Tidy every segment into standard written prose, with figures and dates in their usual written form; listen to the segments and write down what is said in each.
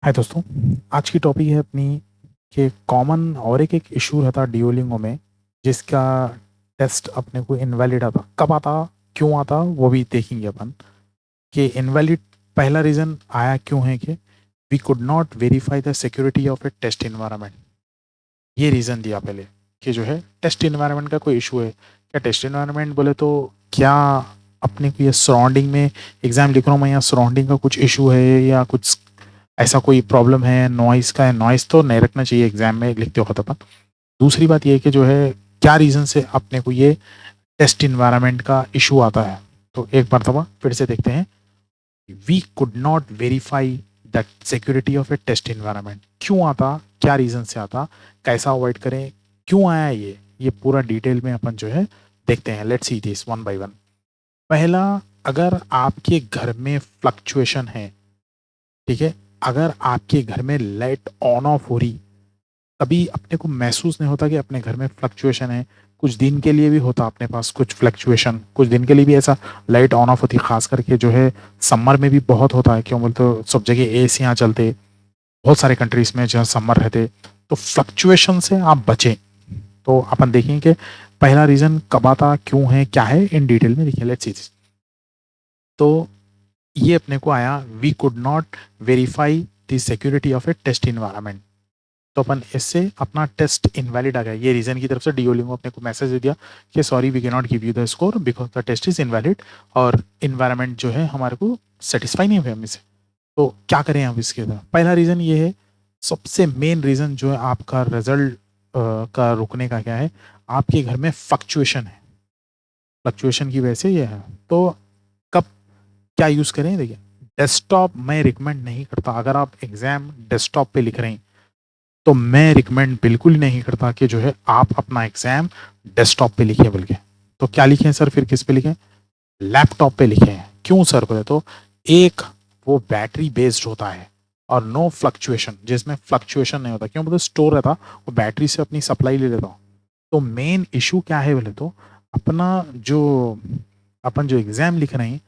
हाय दोस्तों, आज की टॉपिक है अपनी कि कॉमन और एक इशू रहता डुओलिंगो में जिसका टेस्ट अपने को इनवैलिड आता। कब आता, क्यों आता, वो भी देखेंगे अपन कि इनवैलिड पहला रीज़न आया क्यों है कि we could not verify the security of a test environment. ये रीज़न दिया पहले कि जो है टेस्ट इन्वायरमेंट का कोई इशू है। क्या टेस्ट इन्वायरमेंट बोले तो क्या अपने को ये सराउंडिंग में एग्ज़ाम लिख रहा हूँ मैं, या सराउंडिंग का कुछ इशू है या कुछ ऐसा कोई प्रॉब्लम है नॉइस का है। नॉइस तो नहीं रखना चाहिए एग्जाम में लिखते वक्त अपन। दूसरी बात ये है कि जो है क्या रीज़न से अपने को ये टेस्ट इन्वायरमेंट का इशू आता है। तो एक मरतबा फिर से देखते हैं। We could not verify the security of a test environment क्यों आता, क्या रीज़न से आता, कैसा अवॉइड करें, क्यों आया ये पूरा डिटेल में अपन जो है देखते हैं। Let's see this one by one. पहला, अगर आपके घर में फ्लक्चुएशन है, ठीक है, अगर आपके घर में लाइट ऑन ऑफ हो रही, कभी अपने को महसूस नहीं होता कि अपने घर में फ्लक्चुएशन है। कुछ दिन के लिए भी होता अपने पास कुछ फ्लक्चुएशन, कुछ दिन के लिए भी ऐसा लाइट ऑन ऑफ होती, खास करके जो है समर में भी बहुत होता है। क्यों बोलते हो, सब जगह एसी यहाँ चलते, बहुत सारे कंट्रीज में जहाँ समर रहते। तो फ्लक्चुएशन से आप बचें। तो अपन देखेंगे कि पहला रीज़न कब आता, क्यों है, क्या है, इन डिटेल में देखिए। Let's see this. तो ये अपने को आया, we could not verify the security of a test environment. तो अपन इससे अपना टेस्ट इनवैलिड आ गया। ये रीजन की तरफ से डुओलिंगो अपने को मैसेज दे दिया कि sorry we can not give you the score because the test is invalid, और इन्वायरमेंट जो है हमारे को सेटिस्फाई नहीं हुआ हमें से। तो क्या करें अब इसके अंदर। पहला रीज़न ये है, सबसे मेन रीज़न जो है आपका रिजल्ट का रुकने का क्या है, आपके घर में फ्लक्चुएशन है। फ्लक्चुएशन की वजह से ये है। तो कब क्या यूज़ करें, देखिए डेस्कटॉप मैं रिकमेंड नहीं करता। अगर आप एग्ज़ाम डेस्कटॉप पे लिख रहे हैं तो मैं रिकमेंड बिल्कुल नहीं करता कि जो है आप अपना एग्जाम डेस्कटॉप पे लिखें। बल्कि तो क्या लिखें सर, फिर किस पे लिखें, लैपटॉप पे लिखें। क्यों सर बोले तो, एक वो बैटरी बेस्ड होता है और नो फ्लक्चुएशन, जिसमें फ्लक्चुएशन नहीं होता। क्यों बोले, स्टोर रहता, वो बैटरी से अपनी सप्लाई ले लेता हूँ। तो मेन इशू क्या है बोले तो, अपना जो अपन जो एग्जाम लिख रहे हैं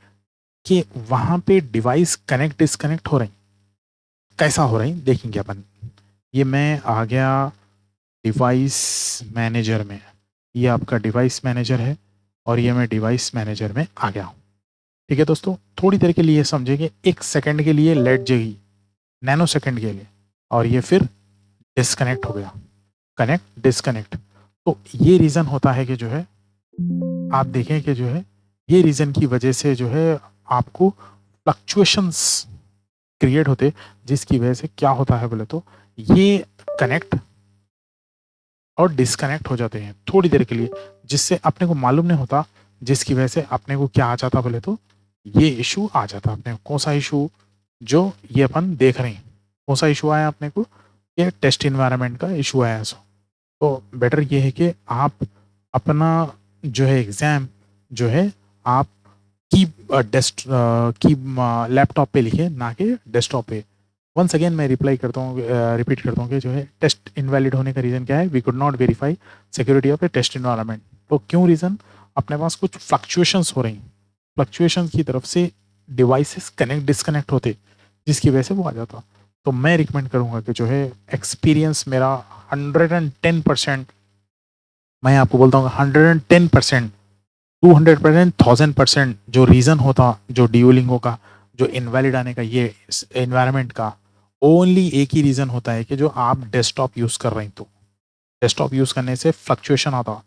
कि वहां पे डिवाइस कनेक्ट डिसकनेक्ट हो रही, कैसा हो रही देखेंगे अपन। ये मैं आ गया डिवाइस मैनेजर में, ये आपका डिवाइस मैनेजर है और ये मैं डिवाइस मैनेजर में आ गया हूँ। ठीक है दोस्तों, थोड़ी देर के लिए समझेंगे, एक सेकंड के लिए लेट जाएगी, नैनो सेकंड के लिए, और ये फिर डिस्कनेक्ट हो गया, कनेक्ट डिस्कनेक्ट। तो ये रीज़न होता है कि जो है आप देखें कि जो है ये रीज़न की वजह से जो है आपको फ्लक्चुएशंस क्रिएट होते, जिसकी वजह से क्या होता है बोले तो, ये कनेक्ट और डिस्कनेक्ट हो जाते हैं थोड़ी देर के लिए, जिससे अपने को मालूम नहीं होता, जिसकी वजह से अपने को क्या आ जाता बोले तो, ये इशू आ जाता अपने को। कौन सा इशू, जो ये अपन देख रहे हैं, कौन सा इशू आया अपने को, ये टेस्ट इन्वायरमेंट का इशू आया। सो तो बेटर ये है कि आप अपना जो है एग्ज़ाम जो है आप की डेस्क की लैपटॉप पे लिखे, ना कि डेस्कटॉप पे। वंस अगेन मैं रिप्लाई करता हूँ, रिपीट करता हूँ कि जो है टेस्ट इनवैलिड होने का रीज़न क्या है, we could not verify security of a test environment. तो क्यों रीज़न, अपने पास कुछ फ्लक्चुएशंस हो रही, फ्लक्चुएशन की तरफ से डिवाइसेस कनेक्ट डिस्कनेक्ट होते, जिसकी वजह से वो आ जाता। तो मैं रिकमेंड करूँगा कि जो है एक्सपीरियंस मेरा 110%, मैं आपको बोलता हूँ 110%, 200%, 1000% जो रीज़न होता जो डुओलिंगो का जो इनवैलिड आने का, ये एनवायरनमेंट का ओनली एक ही रीज़न होता है कि जो आप डेस्कटॉप यूज़ कर रहे हैं। तो डेस्कटॉप यूज़ करने से फ्लक्चुएशन आता।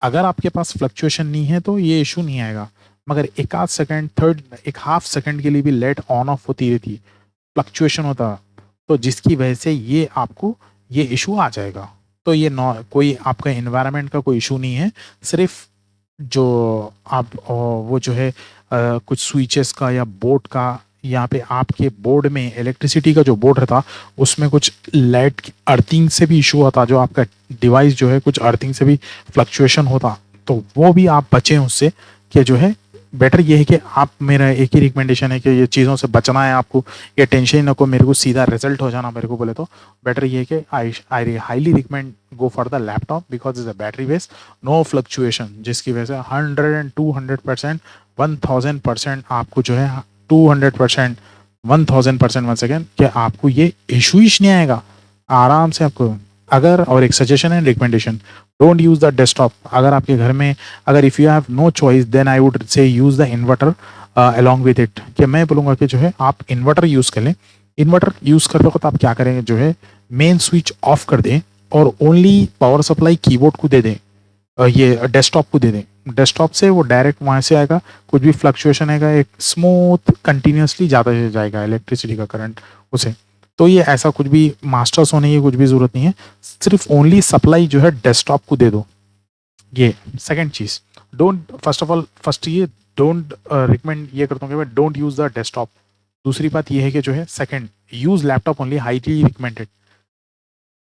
अगर आपके पास फ्लक्चुएशन नहीं है तो ये इशू नहीं आएगा, मगर एक आध सेकंड, थर्ड एक हाफ सेकंड के लिए भी लाइट ऑन ऑफ होती रहती, फ्लक्चुएशन होता, तो जिसकी वजह से ये आपको ये इशू आ जाएगा। तो ये नॉ कोई आपका एनवायरनमेंट का कोई इशू नहीं है, सिर्फ जो आप वो जो है कुछ स्विचेस का या बोर्ड का, यहाँ पे आपके बोर्ड में इलेक्ट्रिसिटी का जो बोर्ड रहता, उसमें कुछ लाइट अर्थिंग से भी इशू होता, जो आपका डिवाइस जो है कुछ अर्थिंग से भी फ्लक्चुएशन होता। तो वो भी आप बचें उससे, कि जो है बेटर ये है कि आप, मेरा एक ही रिकमेंडेशन है कि ये चीज़ों से बचना है आपको, ये टेंशन ना को मेरे को सीधा रिजल्ट हो जाना मेरे को बोले तो, बेटर ये है कि I highly recommend go for the laptop because is a battery base, no fluctuation, जिसकी वजह से 100 एंड 200%, 1000% आपको जो है 200% 1000% वन सेकेंड कि आपको ये इशू ही नहीं आएगा आराम से आपको। अगर और एक suggestion and recommendation, don't use the desktop. अगर आपके घर में अगर if you have no choice then I would say use the inverter along with it. कि मैं बोलूँगा कि जो है आप इन्वर्टर यूज़ कर लें। इन्वर्टर यूज़ करते वक्त आप क्या करेंगे, जो है मेन स्विच ऑफ कर दें और ओनली पावर सप्लाई कीबोर्ड को दे दें, ये डेस्कटॉप को दे दें। डेस्कटॉप से वो डायरेक्ट वहाँ से आएगा, कुछ भी फ्लक्चुएशन आएगा एक स्मूथ कंटिन्यूसली जाता जाएगा इलेक्ट्रिसिटी का करंट उसे। तो ये ऐसा कुछ भी मास्टर्स होने की कुछ भी ज़रूरत नहीं है, सिर्फ ओनली सप्लाई जो है डेस्कटॉप को दे दो। ये second cheese, don't first of all first ये डोंट रिकमेंड ये करता हूँ कि भाई डोंट यूज़ द डेस्कटॉप। दूसरी बात ये है कि जो है second, use laptop only, highly recommended.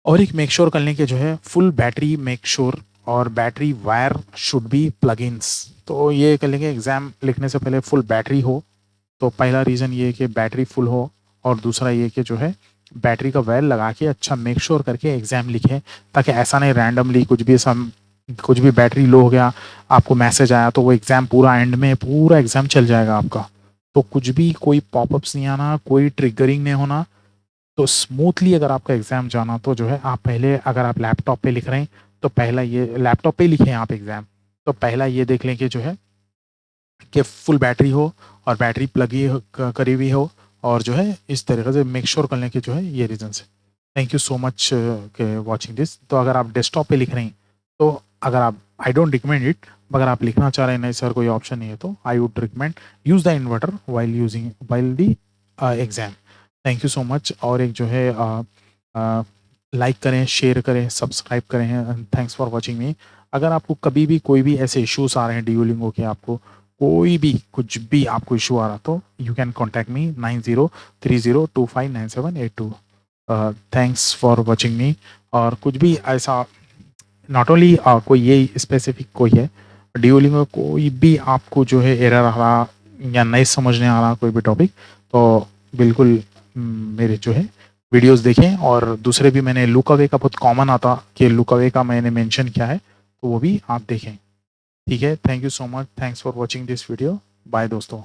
और एक मेक श्योर कर लें कि जो है फुल बैटरी मेक श्योर, और battery wire should be plug ins. तो ये कर लेंगे एग्ज़ाम लिखने से पहले फुल बैटरी हो। तो पहला रीज़न ये है कि बैटरी फुल हो, और दूसरा ये कि जो है बैटरी का वायर लगा के अच्छा मेक श्योर करके एग्ज़ाम लिखें, ताकि ऐसा नहीं रैंडमली कुछ भी बैटरी लो हो गया, आपको मैसेज आया तो वो एग्ज़ाम पूरा एंड में पूरा एग्ज़ाम चल जाएगा आपका। तो कुछ भी कोई पॉपअप्स नहीं आना, कोई ट्रिगरिंग नहीं होना। तो स्मूथली अगर आपका एग्ज़ाम जाना तो जो है आप पहले, अगर आप लैपटॉप पे लिख रहे हैं तो पहला ये लैपटॉप पे ही लिखें आप एग्ज़ाम। तो पहला ये देख लें कि जो है कि फुल बैटरी हो और बैटरी प्लग ही करी हुई हो, और जो है इस तरीके से मेक श्योर कर लें कि जो है ये रीज़न है। थैंक यू सो मच के वाचिंग दिस। तो अगर आप डेस्कटॉप पे लिख रहे हैं तो अगर आप, आई डोंट रिकमेंड इट, अगर आप लिखना चाह रहे हैं नहीं सर कोई ऑप्शन नहीं है, तो I would recommend use the inverter while the exam. Thank you so much. और एक जो है लाइक करें, शेयर करें, सब्सक्राइब करें, एंड थैंक्स फॉर वॉचिंग मी। अगर आपको कभी भी कोई भी ऐसे इश्यूज आ रहे हैं ड्यूलिंगो के, आपको कोई भी कुछ भी आपको इशू आ रहा तो you can contact me 9030259782। Thanks for watching मी। और कुछ भी ऐसा नॉट ओनली कोई ये स्पेसिफिक कोई है ड्यूलिंगो, कोई भी आपको जो है एरर आ रहा या नहीं समझने आ रहा कोई भी टॉपिक, तो बिल्कुल मेरे जो है वीडियोस देखें। और दूसरे भी मैंने लुक अवे का बहुत कॉमन आता कि लुक अवे का मैंने मेंशन किया है, तो वो भी आप देखें। ठीक है, thank you so much, thanks for watching this video, bye दोस्तों।